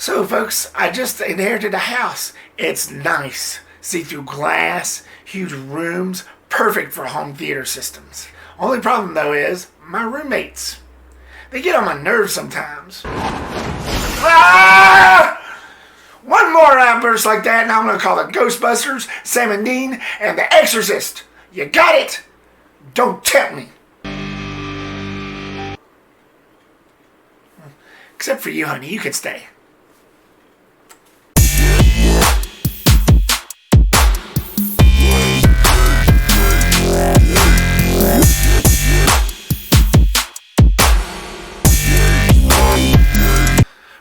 So folks, I just inherited a house. It's nice. See-through glass, huge rooms, perfect for home theater systems. Only problem though is my roommates. They get on my nerves sometimes. Ah! One more outburst like that and I'm going to call the Ghostbusters, Sam and Dean, and The Exorcist. You got it? Don't tempt me. Except for you, honey. You can stay.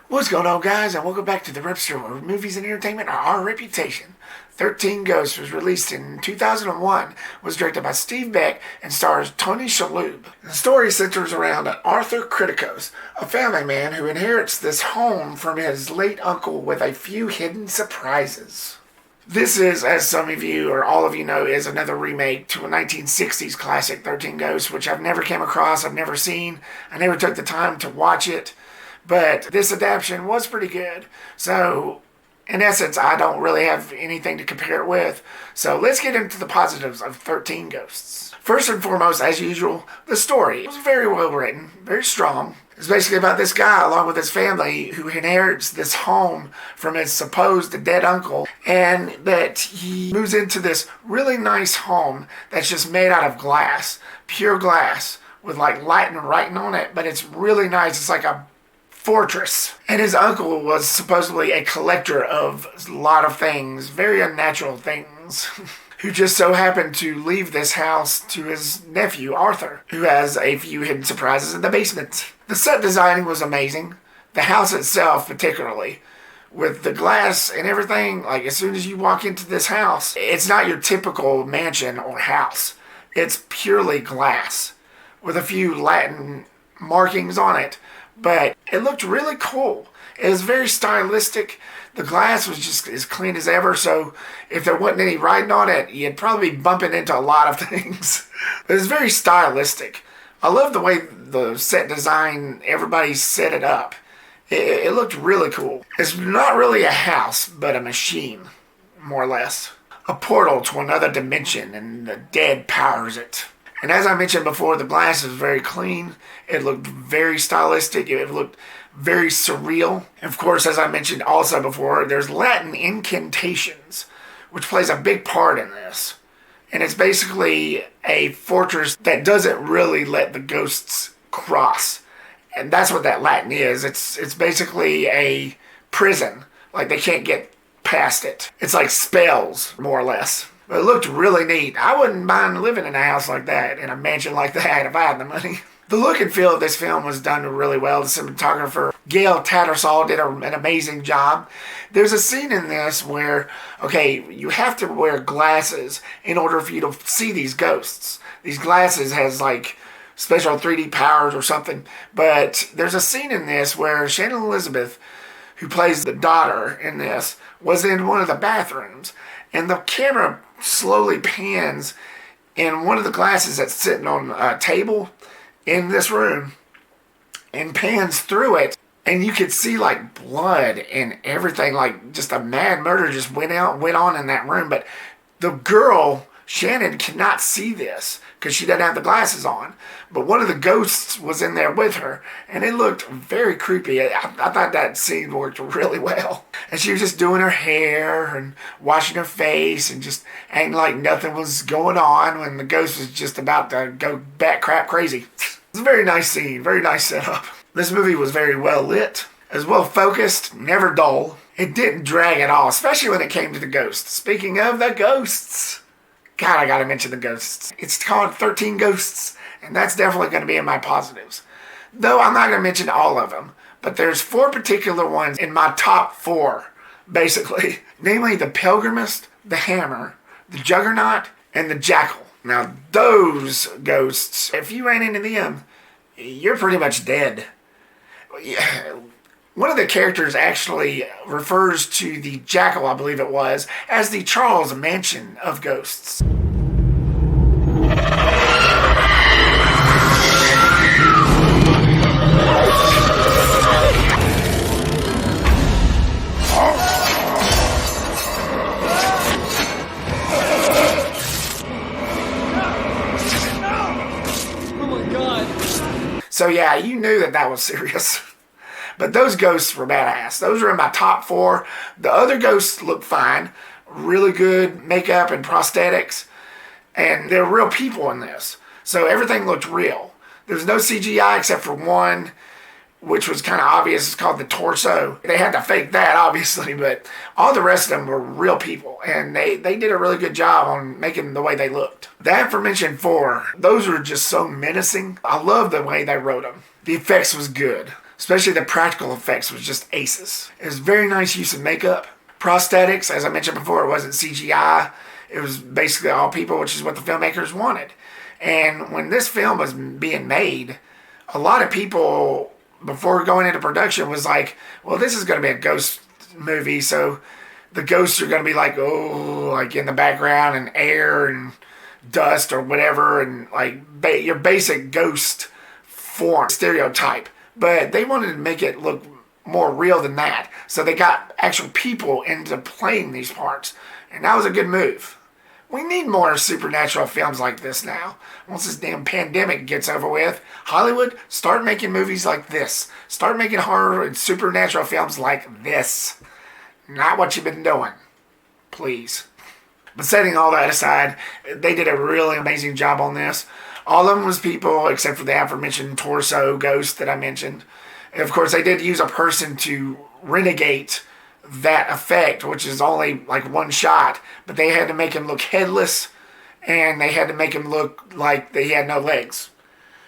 What's going on, guys, and welcome back to the Repster, where movies and entertainment are our reputation. 13 Ghosts was released in 2001, was directed by Steve Beck, and stars Tony Shalhoub. The story centers around Arthur Kriticos, a family man who inherits this home from his late uncle with a few hidden surprises. This is, as some of you or all of you know, is another remake to a 1960s classic, 13 Ghosts, which I've never came across, I've never seen, I never took the time to watch it. But this adaptation was pretty good. So, in essence, I don't really have anything to compare it with. So, let's get into the positives of 13 Ghosts. First and foremost, as usual, the story. It was very well written, very strong. It's basically about this guy, along with his family, who inherits this home from his supposed dead uncle. And that he moves into this really nice home that's just made out of glass. Pure glass. With like Latin writing on it. But it's really nice. It's like a fortress. And his uncle was supposedly a collector of a lot of things, very unnatural things, who just so happened to leave this house to his nephew, Arthur, who has a few hidden surprises in the basement. The set designing was amazing. The house itself particularly, with the glass and everything, like as soon as you walk into this house, it's not your typical mansion or house. It's purely glass, with a few Latin markings on it. But it looked really cool. It was very stylistic. The glass was just as clean as ever, so if there wasn't any writing on it, you'd probably be bumping into a lot of things. It was very stylistic. I love the way the set design, everybody set it up. It looked really cool. It's not really a house, but a machine, more or less. A portal to another dimension, and the dead powers it. And as I mentioned before, the glass is very clean. It looked very stylistic. It looked very surreal. And of course, as I mentioned also before, there's Latin incantations, which plays a big part in this. And it's basically a fortress that doesn't really let the ghosts cross. And that's what that Latin is. It's basically a prison. Like they can't get past it. It's like spells, more or less. But it looked really neat. I wouldn't mind living in a house like that, in a mansion like that, if I had the money. The look and feel of this film was done really well. The cinematographer, Gail Tattersall, did an amazing job. There's a scene in this where, okay, you have to wear glasses in order for you to see these ghosts. These glasses has like special 3D powers or something. But there's a scene in this where Shannon Elizabeth, who plays the daughter in this, was in one of the bathrooms. And the camera slowly pans in one of the glasses that's sitting on a table in this room and pans through it, and you could see like blood and everything, like just a mad murder just went on in that room. But the girl, Shannon, cannot see this because she doesn't have the glasses on. But one of the ghosts was in there with her, and it looked very creepy. I thought that scene worked really well. And she was just doing her hair and washing her face and just acting like nothing was going on when the ghost was just about to go bat crap crazy. It was a very nice scene, very nice setup. This movie was very well lit, as well focused, never dull. It didn't drag at all, especially when it came to the ghosts. Speaking of the ghosts, God, I gotta mention the ghosts. It's called 13 Ghosts, and that's definitely going to be in my positives. Though I'm not going to mention all of them, but there's 4 particular ones in my top 4, basically. Namely, the Pilgrimist, the Hammer, the Juggernaut, and the Jackal. Now, those ghosts, if you ran into them, you're pretty much dead. One of the characters actually refers to the Jackal, I believe it was, as the Charles Manson of ghosts. So yeah, you knew that was serious. But those ghosts were badass. Those are in my top 4. The other ghosts look fine. Really good makeup and prosthetics. And they're real people in this. So everything looked real. There's no CGI except for one, which was kind of obvious. It's called the torso. They had to fake that, obviously, but all the rest of them were real people. And they did a really good job on making the way they looked. The aforementioned 4, those were just so menacing. I love the way they wrote them. The effects was good. Especially the practical effects was just aces. It was very nice use of makeup. Prosthetics, as I mentioned before, it wasn't CGI. It was basically all people, which is what the filmmakers wanted. And when this film was being made, a lot of people, before going into production, was like, well, this is going to be a ghost movie, so the ghosts are going to be like, oh, like in the background and air and dust or whatever, and like your basic ghost form stereotype. But they wanted to make it look more real than that. So they got actual people into playing these parts. And that was a good move. We need more supernatural films like this now. Once this damn pandemic gets over with, Hollywood, start making movies like this. Start making horror and supernatural films like this. Not what you've been doing. Please. But setting all that aside, they did a really amazing job on this. All of them was people, except for the aforementioned torso ghost that I mentioned. And of course, they did use a person to renegade that effect, which is only like one shot. But they had to make him look headless, and they had to make him look like he had no legs.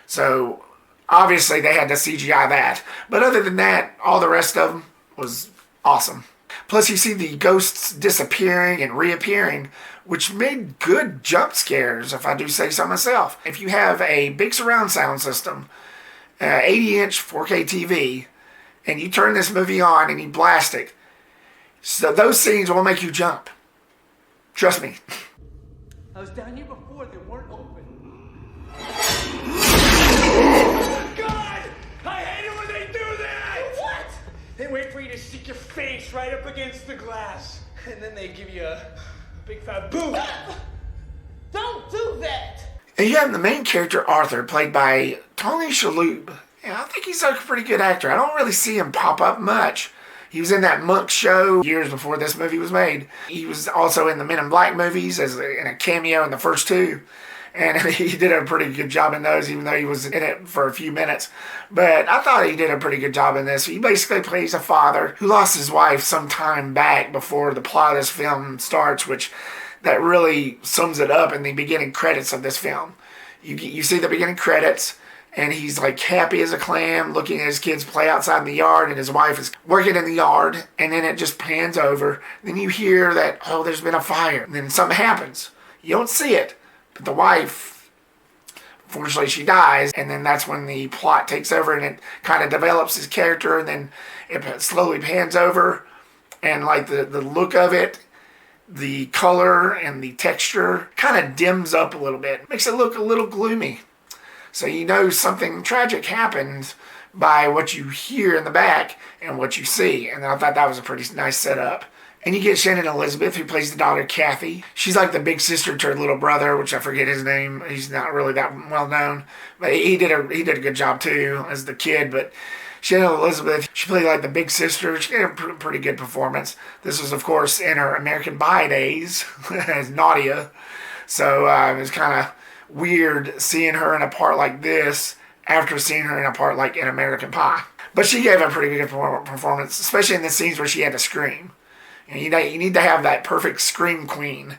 So, obviously, they had to CGI that. But other than that, all the rest of them was awesome. Plus, you see the ghosts disappearing and reappearing, which made good jump scares, if I do say so myself. If you have a big surround sound system, 80-inch 4K TV, and you turn this movie on and you blast it, so those scenes will make you jump. Trust me. I was down here before, they weren't open. God! I hate it when they do that! What? They wait for you to stick your face right up against the glass, and then they give you a big fat boom. Don't do that! And you have the main character, Arthur, played by Tony Shalhoub. Yeah, I think he's a pretty good actor. I don't really see him pop up much. He was in that Monk show years before this movie was made. He was also in the Men in Black movies in a cameo in the first 2. And he did a pretty good job in those, even though he was in it for a few minutes. But I thought he did a pretty good job in this. He basically plays a father who lost his wife some time back before the plot of this film starts, which that really sums it up in the beginning credits of this film. You see the beginning credits, and he's like happy as a clam looking at his kids play outside in the yard, and his wife is working in the yard, and then it just pans over. Then you hear that, oh, there's been a fire. And then something happens. You don't see it, but the wife, fortunately, she dies, and then that's when the plot takes over, and it kind of develops his character, and then it slowly pans over, and like the look of it, the color and the texture kind of dims up a little bit. Makes it look a little gloomy. So you know something tragic happened by what you hear in the back and what you see. And I thought that was a pretty nice setup. And you get Shannon Elizabeth, who plays the daughter Kathy. She's like the big sister to her little brother, which I forget his name. He's not really that well known. But he did a good job too as the kid. But Shannon Elizabeth, she played like the big sister. She had a pretty good performance. This was, of course, in her American Pie days as Nadia. So it was kind of weird seeing her in a part like this after seeing her in a part like in American Pie. But she gave a pretty good performance, especially in the scenes where she had to scream. You need to have that perfect scream queen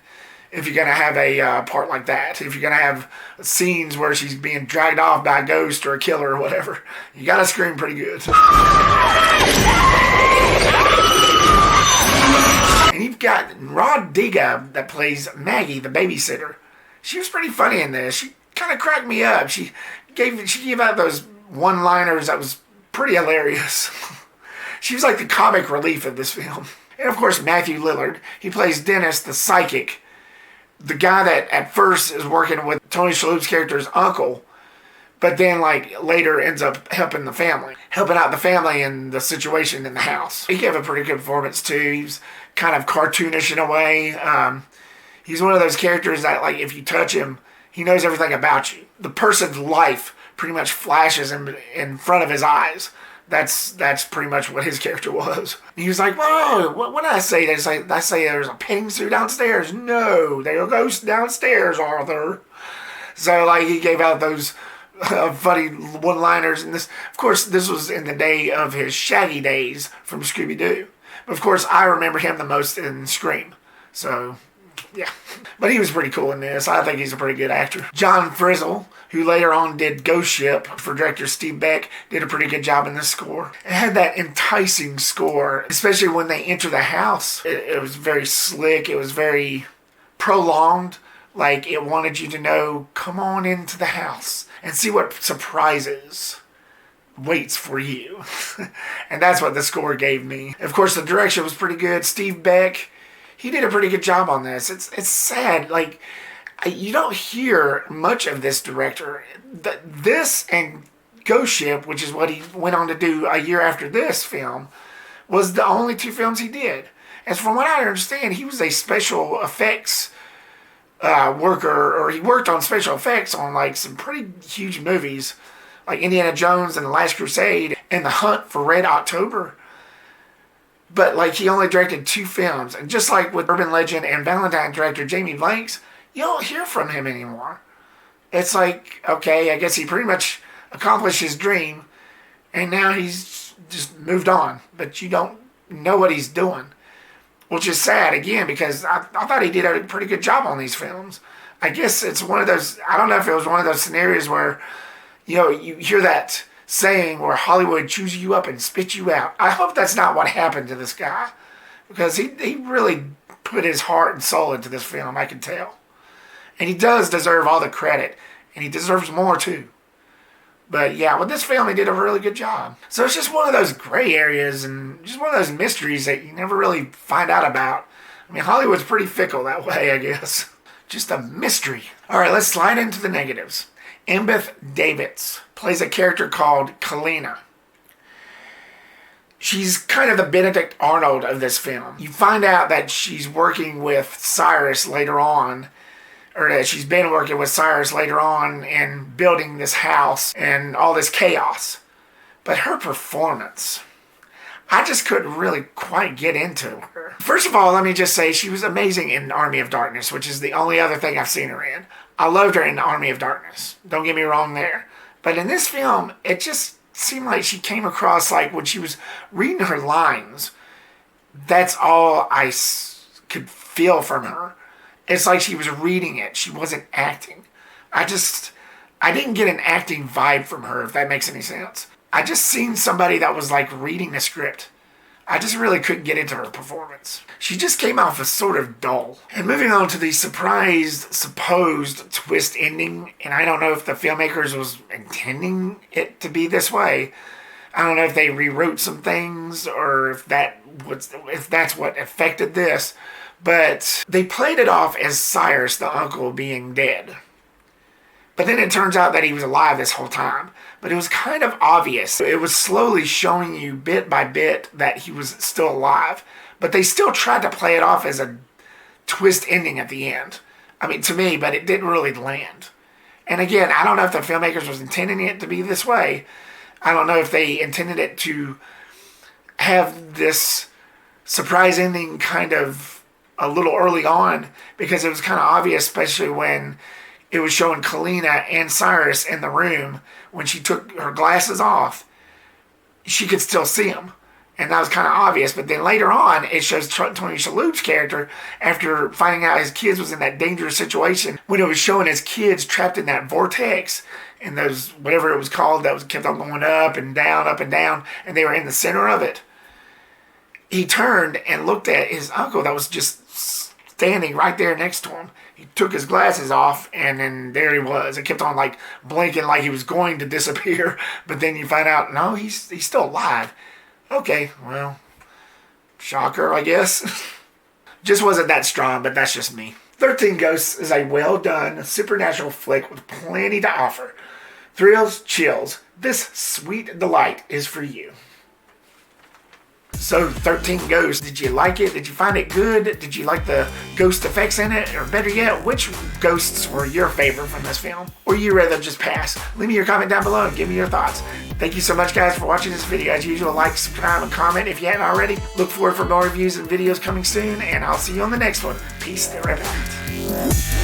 if you're going to have a part like that. If you're going to have scenes where she's being dragged off by a ghost or a killer or whatever, you got to scream pretty good. And you've got Rah Digga that plays Maggie, the babysitter. She was pretty funny in this. She kind of cracked me up. She gave out those one-liners that was pretty hilarious. She was like the comic relief of this film. And of course, Matthew Lillard. He plays Dennis, the psychic. The guy that at first is working with Tony Shalhoub's character's uncle, but then like later ends up helping out the family in the situation in the house. He gave a pretty good performance too. He's kind of cartoonish in a way. He's one of those characters that like if you touch him, he knows everything about you. The person's life pretty much flashes in front of his eyes. That's pretty much what his character was. He was like, whoa, what did I say? Did I say there's a petting zoo downstairs? No, there are ghosts downstairs, Arthur. So, like, he gave out those funny one-liners. And this, of course, this was in the day of his Shaggy days from Scooby-Doo. But, of course, I remember him the most in Scream. So, yeah. But he was pretty cool in this. I think he's a pretty good actor. John Frizzle, who later on did Ghost Ship for director Steve Beck, did a pretty good job in this score. It had that enticing score, especially when they enter the house. It was very slick. It was very prolonged. Like, it wanted you to know, come on into the house and see what surprises waits for you. And that's what the score gave me. Of course, the direction was pretty good. Steve Beck, he did a pretty good job on this. It's sad. Like, you don't hear much of this director. This and Ghost Ship, which is what he went on to do a year after this film, was the only two films he did. And from what I understand, he was a special effects worker, or he worked on special effects on like some pretty huge movies, like Indiana Jones and The Last Crusade and The Hunt for Red October. But like, he only directed 2 films. And just like with Urban Legend and Valentine director Jamie Blanks, you don't hear from him anymore. It's like, okay, I guess he pretty much accomplished his dream, and now he's just moved on. But you don't know what he's doing, which is sad, again, because I thought he did a pretty good job on these films. I guess it's one of those, I don't know if it was one of those scenarios where, you know, you hear that saying where Hollywood chews you up and spits you out. I hope that's not what happened to this guy, because he really put his heart and soul into this film, I can tell. And he does deserve all the credit, and he deserves more too. But yeah, with this film, he did a really good job. So it's just one of those gray areas and just one of those mysteries that you never really find out about. I mean, Hollywood's pretty fickle that way, I guess. Just a mystery. All right, let's slide into the negatives. Embeth Davidtz plays a character called Kalina. She's kind of the Benedict Arnold of this film. You find out that she's working with Cyrus later on, or that she's been working with Cyrus later on in building this house and all this chaos. But her performance, I just couldn't really quite get into her. First of all, let me just say she was amazing in Army of Darkness, which is the only other thing I've seen her in. I loved her in Army of Darkness. Don't get me wrong there. But in this film, it just seemed like she came across like when she was reading her lines, that's all I could feel from her. It's like she was reading it. She wasn't acting. I didn't get an acting vibe from her, if that makes any sense. I just seen somebody that was like reading the script. I just really couldn't get into her performance. She just came off as sort of dull. And moving on to the supposed twist ending, and I don't know if the filmmakers was intending it to be this way. I don't know if they rewrote some things or if that's what affected this. But they played it off as Cyrus, the uncle, being dead. But then it turns out that he was alive this whole time. But it was kind of obvious. It was slowly showing you bit by bit that he was still alive. But they still tried to play it off as a twist ending at the end. I mean, to me, but it didn't really land. And again, I don't know if the filmmakers was intending it to be this way. I don't know if they intended it to have this surprise ending kind of a little early on, because it was kind of obvious, especially when it was showing Kalina and Cyrus in the room. When she took her glasses off, she could still see them. And that was kind of obvious. But then later on, it shows Tony Shalhoub's character after finding out his kids was in that dangerous situation, when it was showing his kids trapped in that vortex and those, whatever it was called, that was kept on going up and down, and they were in the center of it. He turned and looked at his uncle that was just standing right there next to him. He took his glasses off, and then there he was. It kept on like blinking like he was going to disappear, but then you find out, no, he's still alive. Okay, well, shocker, I guess. Just wasn't that strong, but that's just me. 13 Ghosts is a well-done supernatural flick with plenty to offer. Thrills, chills. This sweet delight is for you. So, 13 Ghosts, did you like it? Did you find it good? Did you like the ghost effects in it? Or better yet, which ghosts were your favorite from this film? Or you rather just pass? Leave me your comment down below and give me your thoughts. Thank you so much, guys, for watching this video. As usual, like, subscribe, and comment if you hadn't already. Look forward for more reviews and videos coming soon, and I'll see you on the next one. Peace, the Reptastic.